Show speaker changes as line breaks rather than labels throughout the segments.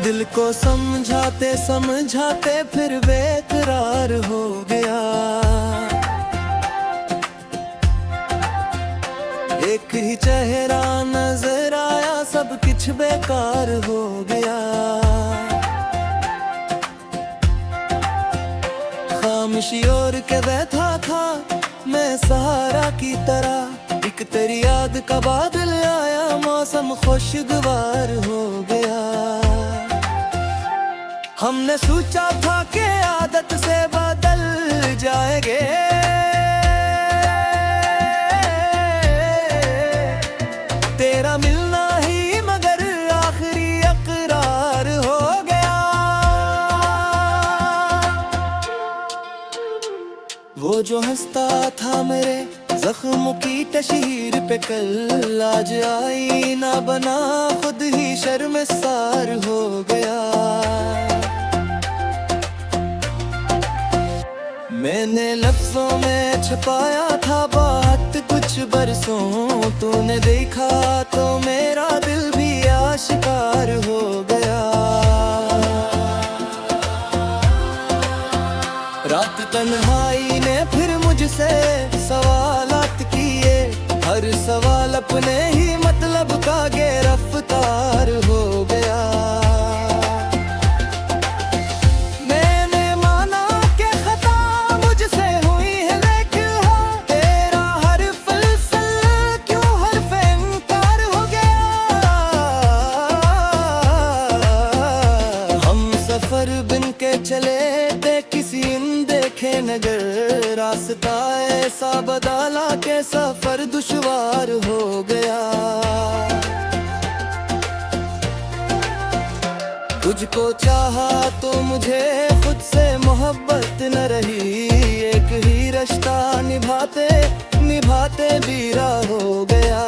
दिल को समझाते समझाते फिर बेकरार हो गया। एक ही चेहरा नजर आया, सब कुछ बेकार हो गया। खामोशी और के बैठा था मैं सहारा की तरह, एक तेरी याद का बादल आया, मौसम खुशगवार हो गया। हमने सोचा था कि आदत से बदल जाएंगे, तेरा मिलना ही मगर आखिरी इकरार हो गया। वो जो हंसता था मेरे जख्म की तशहीर पे, कल आज आईना बना खुद ही शर्मसार हो गया। मैंने लफ्जों में छुपाया था बात कुछ बरसों, तूने देखा तो मेरा दिल भी आशिकार हो गया। रात तन्हाई ने फिर मुझसे सवालात किए, हर सवाल अपने ही मतलब का गिरफ्तार हो गया। मैंने माना कि खता मुझसे हुई है, लेकिन हाँ तेरा हर फलसल क्यों हर्फ इनकार हो गया। हम सफर बिन के चले थे किसी देखे नगर, रास्ता ऐसा बदला के सफर दुश्वार हो गया। तुझको चाहा तो मुझे खुद से मोहब्बत न रही, एक ही रिश्ता निभाते निभाते बीरा हो गया।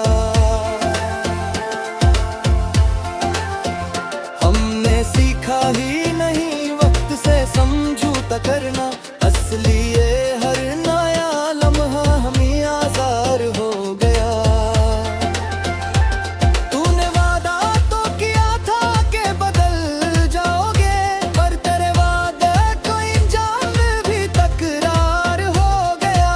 हमने सीखा ही नहीं वक्त से समझौता करना, असली ये हर नया लम्हा हमें आज़ार हो गया। तूने वादा तो किया था कि बदल जाओगे, पर तेरे वादे को इंजाम भी तकरार हो गया।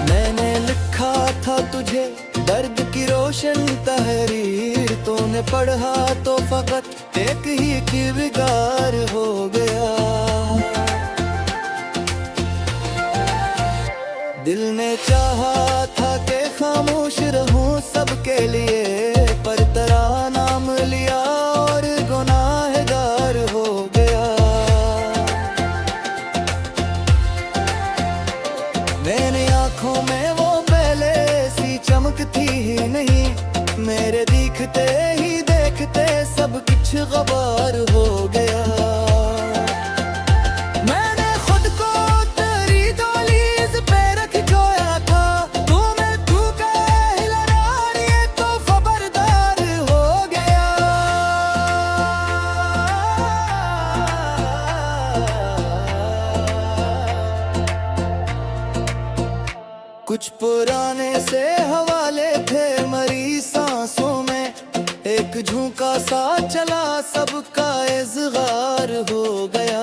मैंने लिखा था तुझे दर्द की रोशन तहरीर, तूने पढ़ा तो फकत एक ही किरदार हो गया। दिल ने चाहा था कि खामोश रहूं सबके लिए, पर तेरा नाम लिया और गुनाहगार हो गया। मैंने आंखों में वो पहले सी चमकती ही नहीं, मेरे दिखते ही देखते सब कुछ गवार हो गया। मैंने खुद को तेरी दहलीज पे रख जोया था, तूने तू कहलाया तो खबरदार हो गया। कुछ पुराने से हवाले थे मरी सांसों में, एक झोंका सा चला सबका इज़हार हो गया।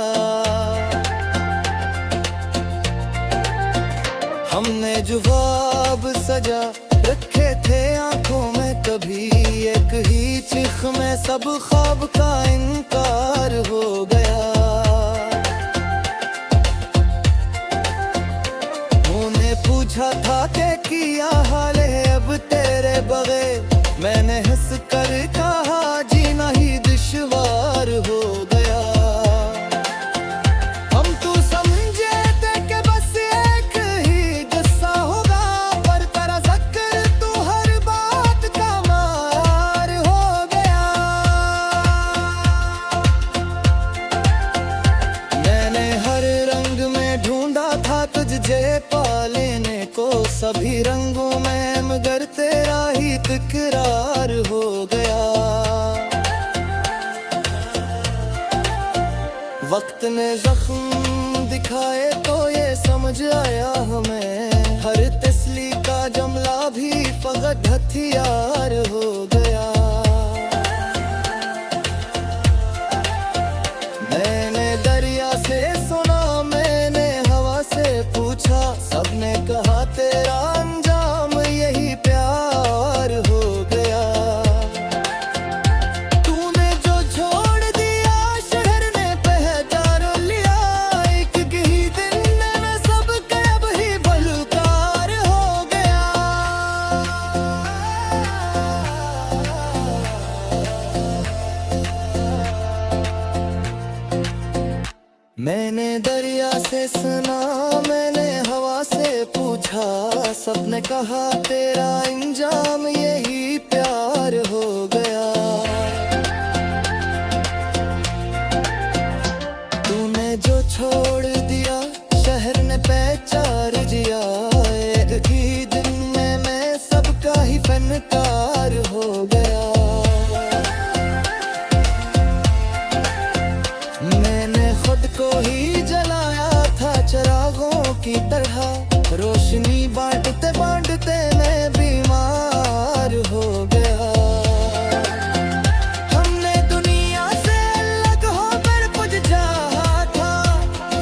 हमने जवाब सजा रखे थे आंखों में, कभी एक ही चिख में सब ख्वाब का इनकार हो गया। उन्हें पूछा था कि किया हाल है अब तेरे बगैर, मैंने हंस कर कहा जीना ही दुश्वार हो गया। हम तू समझे थे कि बस एक ही गुस्सा होगा, पर तेरा ज़िक्र तू हर बात का मार हो गया। मैंने हर रंग में ढूंढा था तुझे पा लेने को, सभी रंगों में मगर तेरा ही तकरार हो गया। वक्त ने जख्म दिखाए तो ये समझ आया हमें, हर असली का जमला भी फकत हथियार हो गया। मैंने दरिया से सुना, मैंने हवा से पूछा, सबने कहा तेरा अंजाम यही प्यार हो गया। तूने जो छोड़ दिया शहर ने पहचान लिया, एक ही दिन में सब अब ही बलुकार हो गया। मैंने दरिया से सुना, मैंने हवा से पूछा, सबने कहा तेरा अंजाम यही प्यार हो गया। तूने जो छोड़ दिया शहर ने पहचान जिया, एक ही दिन में मैं सबका ही फनकार हो गया। मैंने खुद को ही जलाया था चिरागों की तरह, रोशनी बांटते बांटते मैं बीमार हो गया। हमने दुनिया से अलग होकर कुछ चाहा था,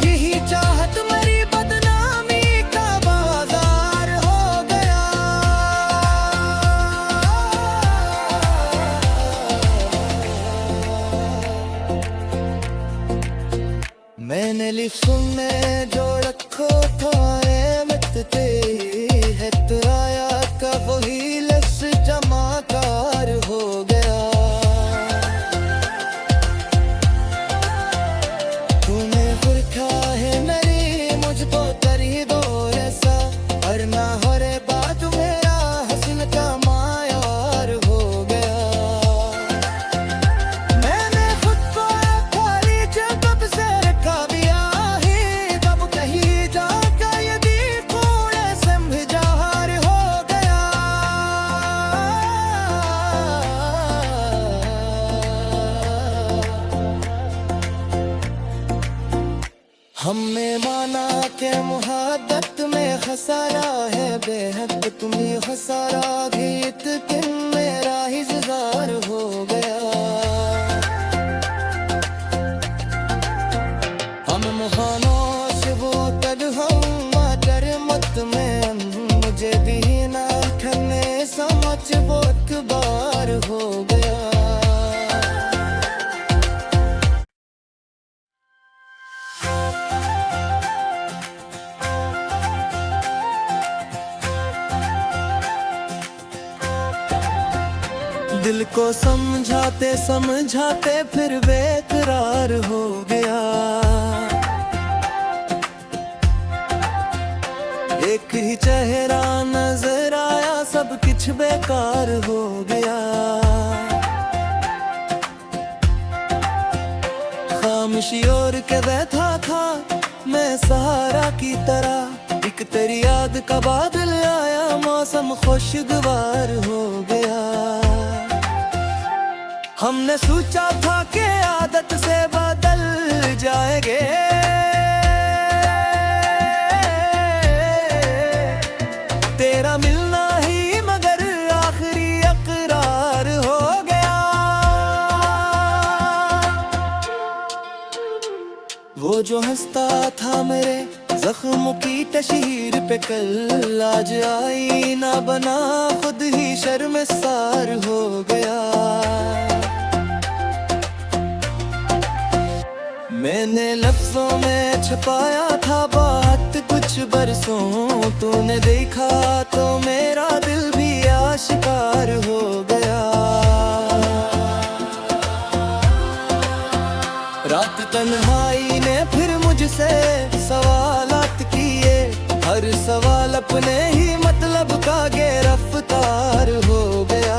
यही चाहत मेरी बदनामी का बाजार हो गया। मैंने लिखूं में जो रखो थाए मिटते है, तुराया का वही लफ्ज़ जमाकार हो गया। तूने पुरखा है मेरी मुझको करी दो ऐसा, और ना हो रे बात मेरा हसन का मायार हो गया। मैंने खुद को खाली जब से रखा दिया है, तब कहीं जाकर यदि कूड़े से जार हो गया। हमने माना के मुहब्बत में खसारा है बेहद, तुम्हें खसारा गीत किन मेरा इज़हार हो गया। हम खामोश वो कद हम मगर मत में, मुझे भी ना खने समझ वो अखबार हो गया। दिल को समझाते समझाते फिर बेकरार हो गया। एक ही चेहरा नजर आया, सब कुछ बेकार हो गया। खामोशी और के बैठा था मैं सहारा की तरह, एक तेरी याद का बादल आया, मौसम खुशगवार हो गया। हमने सोचा था कि आदत से बदल जाएंगे, तेरा मिलना ही मगर आखिरी अकरार हो गया। वो जो हंसता था मेरे जख्म की तशहीर पे, कल आज आईना बना खुद ही शर्मसार हो गया। मैंने लफ्जों में छुपाया था बात कुछ बरसों, तूने देखा तो मेरा दिल भी आशिकार हो गया। रात तन्हाई ने फिर मुझसे सवालात किए, हर सवाल अपने ही मतलब का गिरफ्तार हो गया।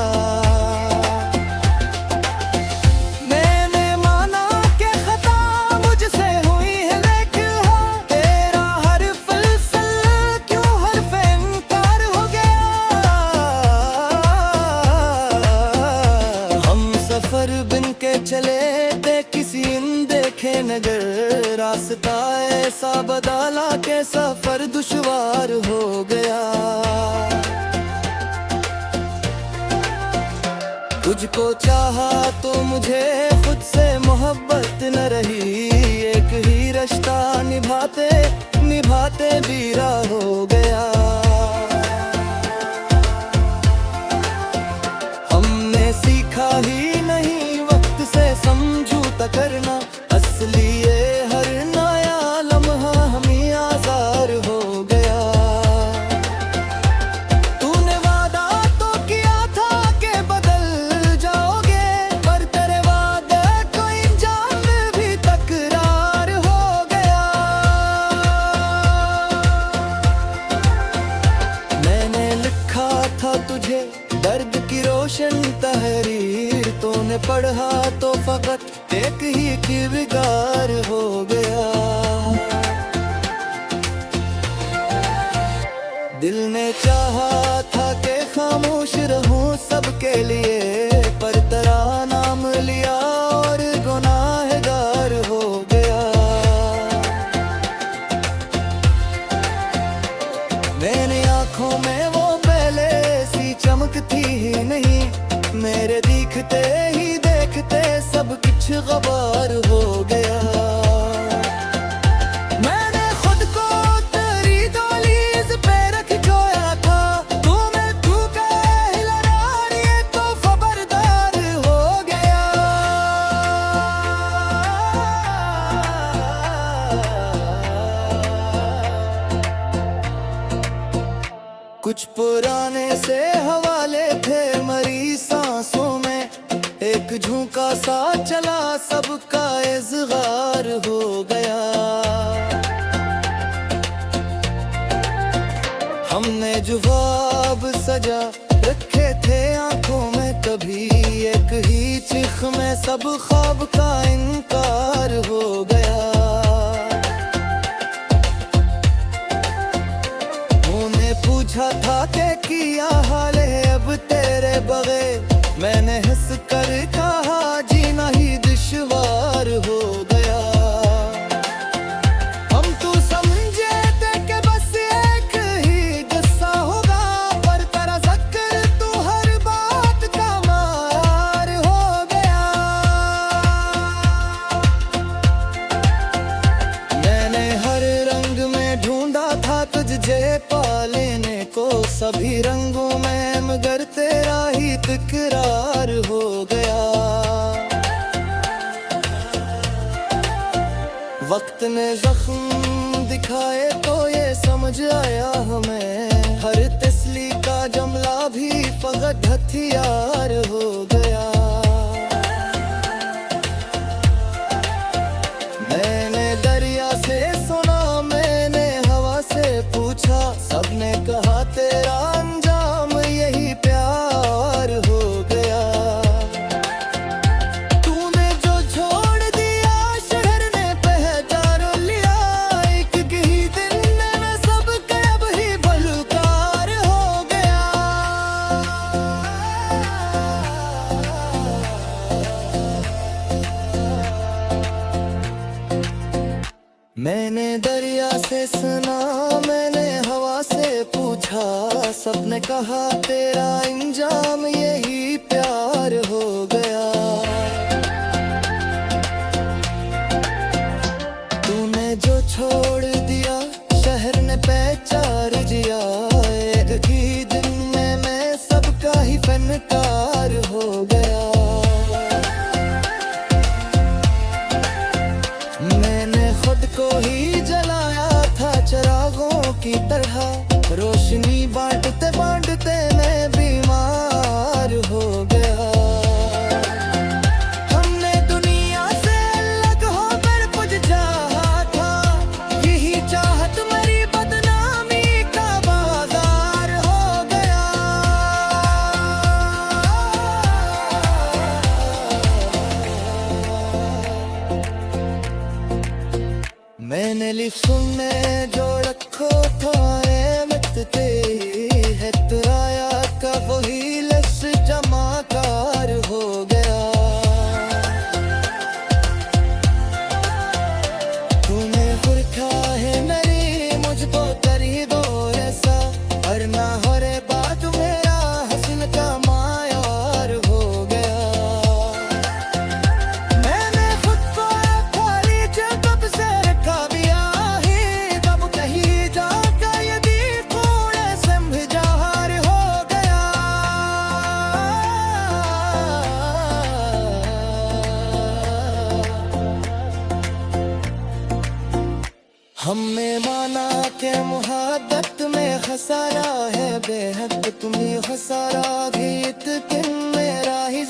चले थे किसी देखे देखे नजर, रास्ता ऐसा बदला के सफर दुश्वार हो गया। तुझको चाहा तो मुझे खुद से मोहब्बत न रही, एक ही रिश्ता निभाते निभाते बीरा हो गया। हमने सीखा ही नहीं वक्त से समझौता करना, असली ये हर नया लम्हा हमें आज़ार हो गया। तूने वादा तो किया था कि बदल जाओगे, पर तेरे वादे को इंजाम भी तकरार हो गया। मैंने लिखा था तुझे दर्द की रोशन तहरीर, तूने पढ़ा तो फकत एक ही किरदार हो गया। दिल ने चाहा था कि खामोश रहूं सबके लिए, पर तेरा नाम लिया और गुनाहगार हो गया। मैंने आंखों में वो पहले सी चमकती ही नहीं, मेरे दिखते ही देखते सब कुछ गवार हो गया। मैंने खुद को तेरी दहलीज पे रख जोया था, तूने तू कहलाया तो खबरदार हो गया। कुछ पुराने से हवाले थे मरी सांसों में, एक झोंका सा चला सबका इज़हार हो गया। हमने जवाब सजा रखे थे आंखों में, कभी एक ही चिख में सब ख्वाब का इनकार हो गया। तूने पूछा था कि किया हाल है अब तेरे बगैर, मैंने हंस कर कहा जीना ही दुश्वार हो गया। हम तू समझे थे कि बस एक ही किस्सा होगा, पर तेरा ज़िक्र तू हर बात का मार हो गया। मैंने हर रंग में ढूंढा था तुझे पा लेने को, सभी रंगों में मगर तेरा ही तकरार हो गया। वक्त ने जख्म दिखाए तो ये समझ आया हमें, हर तस्ली का जमला भी फकत हथियार हो गया। मैंने दरिया से सुना, मैंने हवा से पूछा, सबने कहा तेरा अंजाम यही प्यार हो गया। तूने जो छोड़ दिया शहर ने पहचान लिया, एक ही दिन में सब कब ही बलकार हो गया। मैंने दरिया से सुना, मैंने हवा से पूछा, सबने कहा तेरा इंजाम यही प्यार हो गया। तूने जो छोड़ दिया शहर ने पहचान जिया, एक ही दिन में मैं सबका ही फनकार हो गया। मैंने खुद को ही जलाया था चिरागों की तरह, रोशनी बांटते बांटते मैं बीमार हो गया। हमने दुनिया से अलग होकर कुछ चाहा था, यही चाहत मेरी बदनामी का बाजार हो गया। मैंने लिखूं में जो रखो था मिटते है, तुराया का वही लस जमाकार हो गया। हमने माना के मुहब्बत में खसारा है बेहद, तुम्ही खसारा गीत किन मेरा ही